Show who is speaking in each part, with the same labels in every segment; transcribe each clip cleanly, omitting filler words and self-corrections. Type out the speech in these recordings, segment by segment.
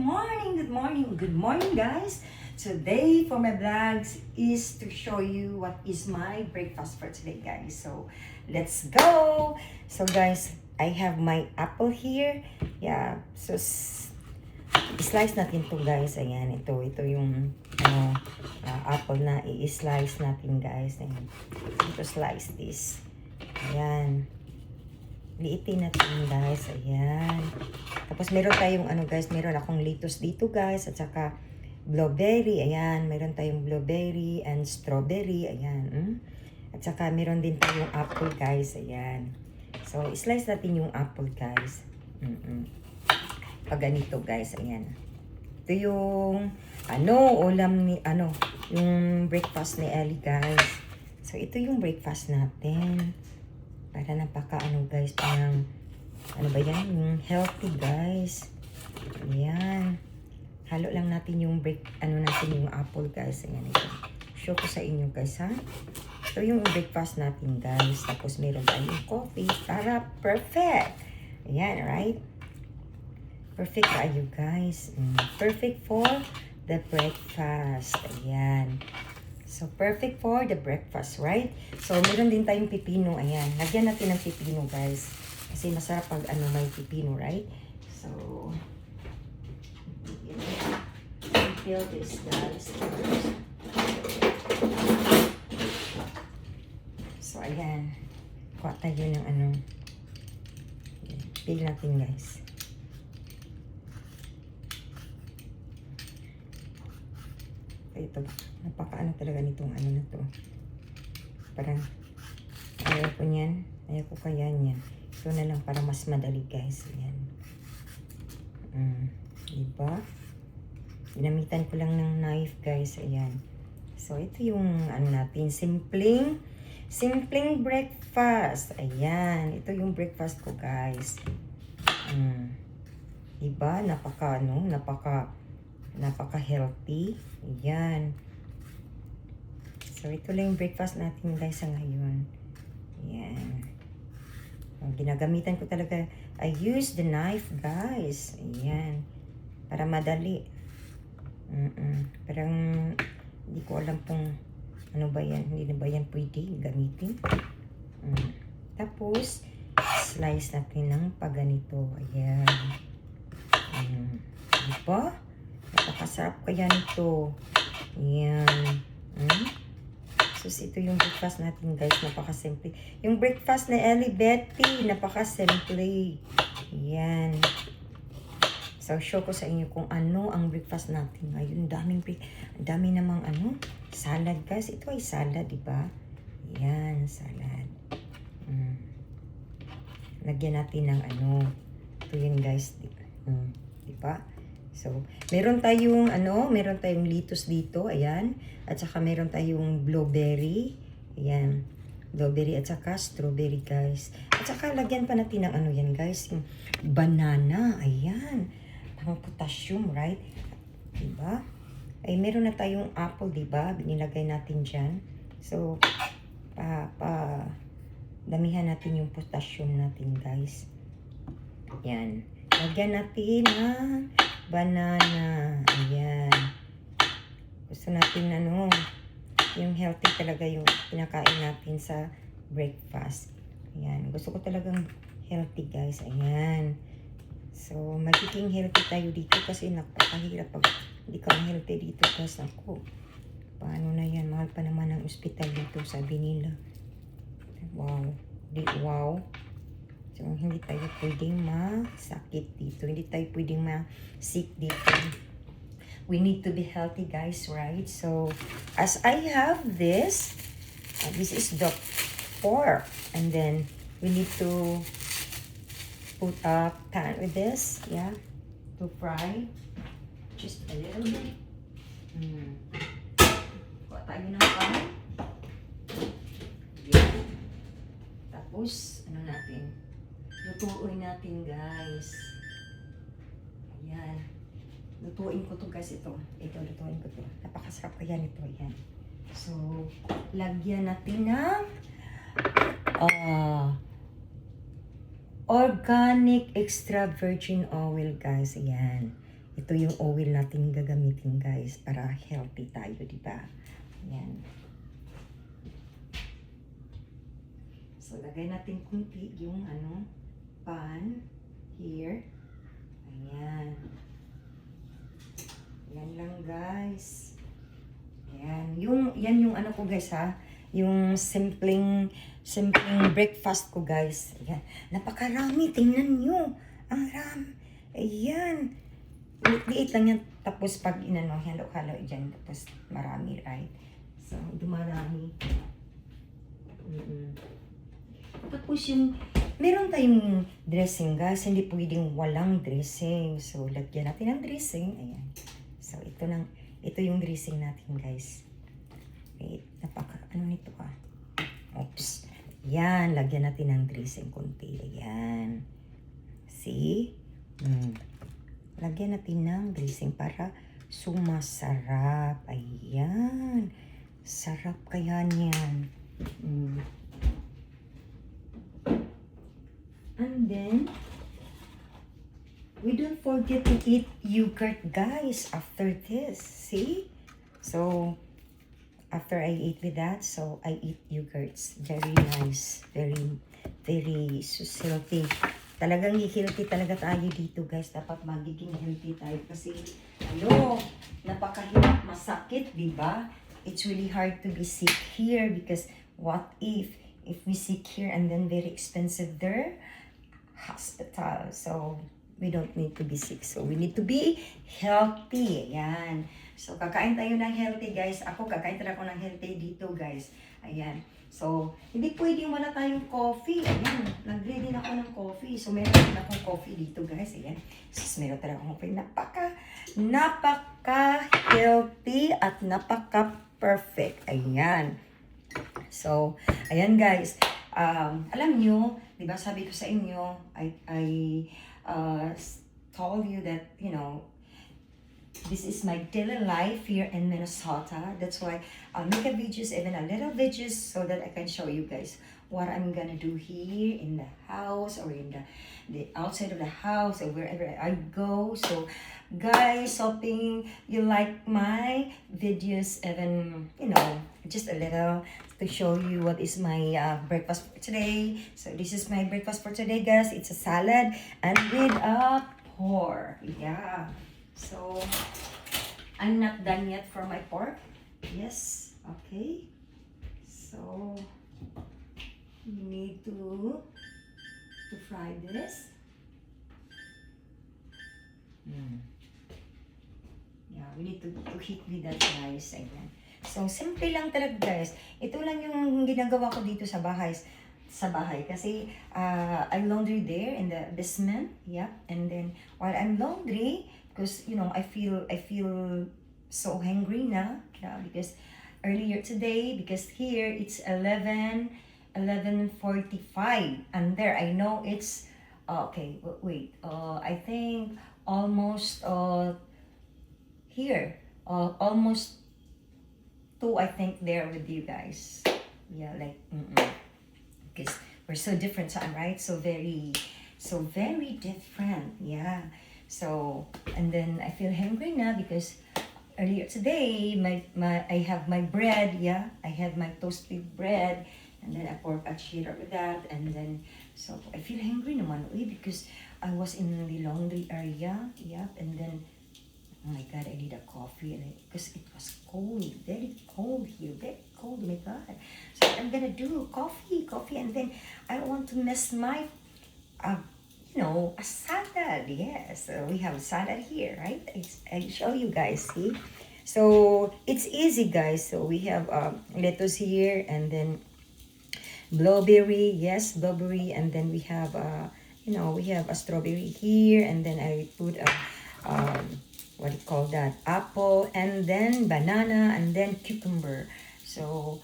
Speaker 1: Good morning, good morning guys. Today for my vlogs is to show you what is my breakfast for today guys. So let's go. So guys, I have my apple here. Yeah, so slice natin to guys. Ayan, ito yung apple na i-slice natin guys. Ayan. Ito slice this. Ayan. Liitin natin guys. Ayan. Tapos meron tayong guys, meron akong lettuce dito guys. At saka blueberry. Ayan. Meron tayong blueberry and strawberry. Ayan. At saka meron din tayong apple guys. Ayan. So, slice natin yung apple guys. Pag ganito guys. Ayan. Ito yung ulam ni, yung breakfast ni Ellie guys. So, ito yung breakfast natin. Para guys, parang, yung healthy guys. Ayan. Halo lang natin yung yung apple guys. Ayan, ito. Show ko sa inyo guys, ha. Ito yung breakfast natin guys. Tapos meron tayong coffee. Para perfect. Ayan, right? Perfect tayo guys. Perfect for the breakfast. Ayan. So, perfect for the breakfast, right? So, meron din tayong pipino. Ayan. Lagyan natin ng pipino, guys. Kasi masarap pag may pipino, right? So, fill this, guys. So, ayan. Kuha tayo ng fill natin, guys. Ito, napaka talaga nitong na to. Parang ayaw ko niyan. Ayaw ko kaya niyan. Ito na lang para mas madali guys. Ayan. Diba? Ginamitan ko lang ng knife guys. Ayan. So, ito yung natin. Simpleng breakfast. Ayan. Ito yung breakfast ko guys. Diba? Napaka-healthy. Ayan. So, ito lang yung breakfast natin guys sa ngayon. Ayan. Ginagamitan ko talaga. I use the knife guys. Ayan. Para madali. Parang hindi ko alam kung ano ba yan. Hindi na ba yan pwede gamitin. Tapos, slice natin ng paganito. Ayan. Diba? Napakasarap kaya nito. Ayan. So, ito yung breakfast natin, guys. Napakasimple. Yung breakfast na Ellie Betty, napakasimple. Ayan. So, show ko sa inyo kung ano ang breakfast natin ngayon. Dami namang salad, guys. Ito ay salad, diba? Ayan, salad. Lagyan natin ng ito yun, guys. Diba? So, meron tayong lettuce dito, ayan. At saka meron tayong blueberry. Ayan. Blueberry at saka strawberry, guys. At saka lagyan pa natin ng yan, guys. Yung banana, ayan. Pang potassium, right? Diba? Ay, meron na tayong apple, diba? Binilagay natin dyan. So, damihan natin yung potassium natin, guys. Ayan. Lagyan natin ng banana. Ayan. Gusto natin yung healthy talaga yung pinakain natin sa breakfast. Ayan. Gusto ko talagang healthy guys. Ayan. So, magiging healthy tayo dito kasi napakahirap pag hindi ka healthy dito guys. Ako, paano na yan? Mahal pa naman ang ospital dito, sabi nila. Wow. Wow. So, hindi tayo pwedeng masakit dito. Hindi tayo pwedeng ma-sick dito. We need to be healthy, guys, right? So, as I have this is the pork. And then, we need to put a pan with this, yeah, to fry. Just a little bit. Kuha tayo ng pan. Yeah. Tapos, natin? Lutuin natin, guys. Ayan. Lutuin ko to guys, ito. Lutuin ko to. Napakasarap kaya nito, ayan. So, lagyan natin ng organic extra virgin oil, guys. Ayan. ito yung oil natin gagamitin guys para healthy tayo, di ba? Ayan. So, lagay natin kunti yung pan here. Ayan. Yan lang guys. Ayan. Yan yung ko guys ha. Yung simpleng breakfast ko guys. Ayan. Napakarami. Tingnan nyo. Ang rami. Ayan. Liit lang yan. Tapos pag halo-halo dyan. Tapos marami, right? So, dumarami. Tapos yung, meron tayong dressing guys. Hindi pwedeng walang dressing. So, lagyan natin ng dressing. Ayan. So, ito yung dressing natin guys. Wait, nito ka? Oops. Yan, lagyan natin ng dressing konti. Ayan. See? Lagyan natin ng dressing para sumasarap. Ayan. Sarap kaya niyan. And then, we don't forget to eat yogurt, guys, after this. See? So, after I eat with that, so I eat yogurts. Very nice. Very, very healthy. Talagang healthy talaga tayo dito, guys. Dapat magiging healthy tayo. Kasi, napakahirap, masakit, diba? It's really hard to be sick here because what if we sick here and then very expensive there? Hospital. So, we don't need to be sick. So, we need to be healthy. Ayan. So, kakain tayo ng healthy, guys. Ako, kakain talaga ako ng healthy dito, guys. Ayan. So, hindi pwedeng wala tayong coffee. Ayan. Nag-ready na ako ng coffee. So, meron din akong coffee dito, guys. Ayan. So, meron talaga akong coffee. Napaka-healthy at napaka-perfect. Ayan. So, ayan, guys. Alam nyo, di ba sabi ko sa inyo, I told you that, this is my daily life here in Minnesota. That's why I'll make a videos, even a little videos, so that I can show you guys what I'm gonna do here in the house or in the outside of the house or wherever I go. So, guys, hoping you like my videos, even, just a little to show you what is my breakfast for today. So, this is my breakfast for today, guys. It's a salad and with a pork. Yeah. So, I'm not done yet for my pork. Yes. Okay. So, you need to fry this. Yeah, we need to heat with that rice again. So, simple lang talaga, guys. Ito lang yung ginagawa ko dito sa bahay. Kasi I laundry there in the basement. Yeah. And then, while I'm laundry, because, I feel so hungry now. Yeah, because earlier today, because here it's 11:45. And there, I know it's, okay, wait. I think almost, here, almost 2, I think, there with you guys. Yeah, like, because we're so different time, right? So very different. Yeah. So, and then I feel hungry now because earlier today, I have my bread. Yeah, I have my toasted bread, and then I pork a cheddar with that, and then so I feel hungry naman because I was in the laundry area. Yeah, and then, oh my God, I need a coffee, and because it was cold, very cold here, very cold. Oh my God! So I'm gonna do coffee, and then I don't want to mess my, a salad. Yes, so we have salad here, right? I show you guys. See, so it's easy, guys. So we have lettuce here, and then blueberry. Yes, blueberry, and then we have we have a strawberry here, and then I put a what do you call that? Apple, and then banana, and then cucumber. So,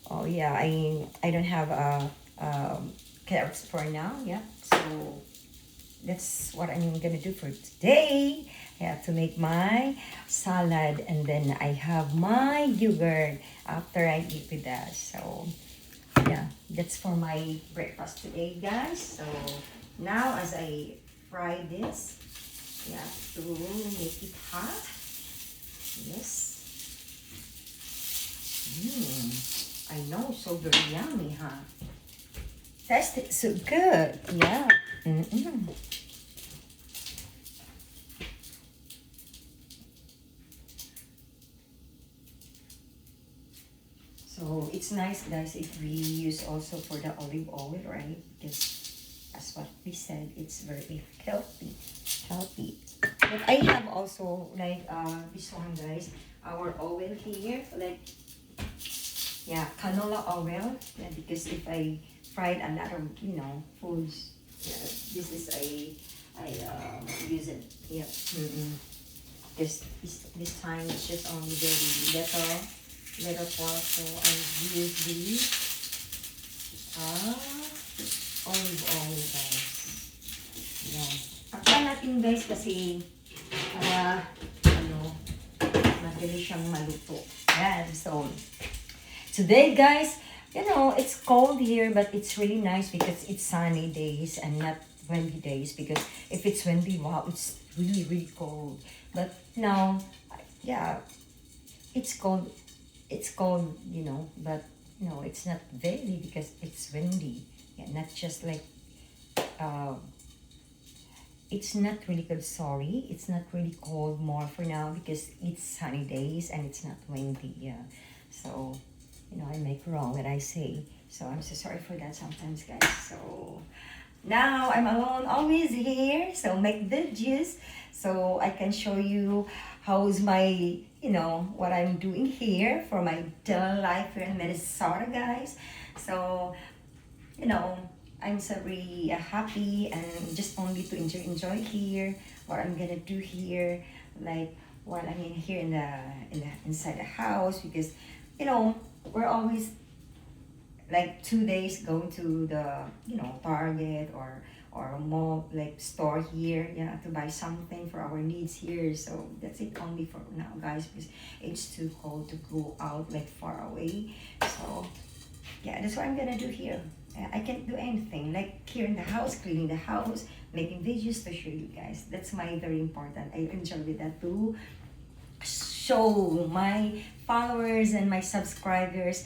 Speaker 1: oh yeah, I don't have carrots for now. Yeah, so that's what I'm gonna do for today. I have to make my salad, and then I have my yogurt after I eat with that. So yeah, that's for my breakfast today, guys. So now as I fry this, Yeah, to make it hot. Yes. I know, so very yummy, huh? Tastes so good. Yeah. Mm-mm. So it's nice, guys, if we use also for the olive oil, right? Because as what we said, it's very healthy. Healthy. But I have also like this one, guys, our oil here, like yeah, canola oil. Yeah, because if I fried a lot of foods, yeah, this is I use it. Yeah. This time it's just only very little pork, so I use the olive oil, guys. Yan. Takpan natin, guys, kasi para madali siyang maluto. Yan. So today, guys, it's cold here, but it's really nice because it's sunny days and not windy days. Because if it's windy, wow, it's really, really cold. But now, yeah, it's cold. It's cold, but no, it's not very because it's windy. Yeah, not just like, it's not really good, sorry. It's not really cold more for now because it's sunny days and it's not windy, yeah. So, I make wrong when I say. So I'm so sorry for that sometimes, guys. So now I'm alone, always here. So make the juice so I can show you how's my, what I'm doing here for my daily life here in Minnesota, guys. So, I'm so really happy and just only to enjoy here what I'm gonna do here, like what I'm in here in the inside the house because we're always like 2 days going to the Target or a mall like store here, yeah, to buy something for our needs here. So that's it only for now, guys, because it's too cold to go out like far away. So yeah, that's what I'm gonna do here. I can't do anything like here in the house, cleaning the house, making videos to show you guys. That's my very important. I enjoy with that too, show my followers and my subscribers,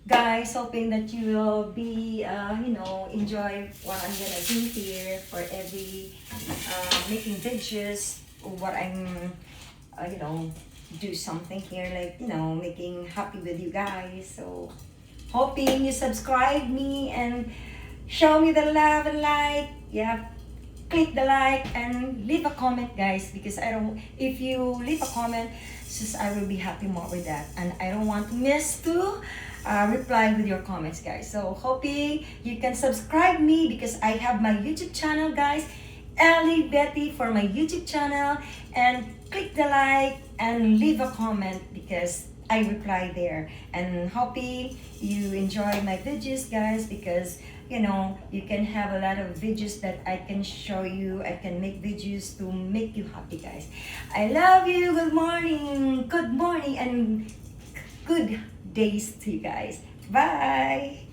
Speaker 1: guys, hoping that you will be enjoy what I'm gonna do here for every making videos, what I'm do something here, like making happy with you guys. So hoping you subscribe me and show me the love and like, yeah, click the like and leave a comment, guys, because if you leave a comment, just I will be happy more with that, and I don't want to miss to reply with your comments, guys. So hoping you can subscribe me because I have my YouTube channel, guys, Ellie Betty for my YouTube channel, and click the like and leave a comment because I reply there. And hoping you enjoy my videos, guys, because you can have a lot of videos that I can show you. I can make videos to make you happy, guys. I love you. Good morning, and good days to you guys. Bye.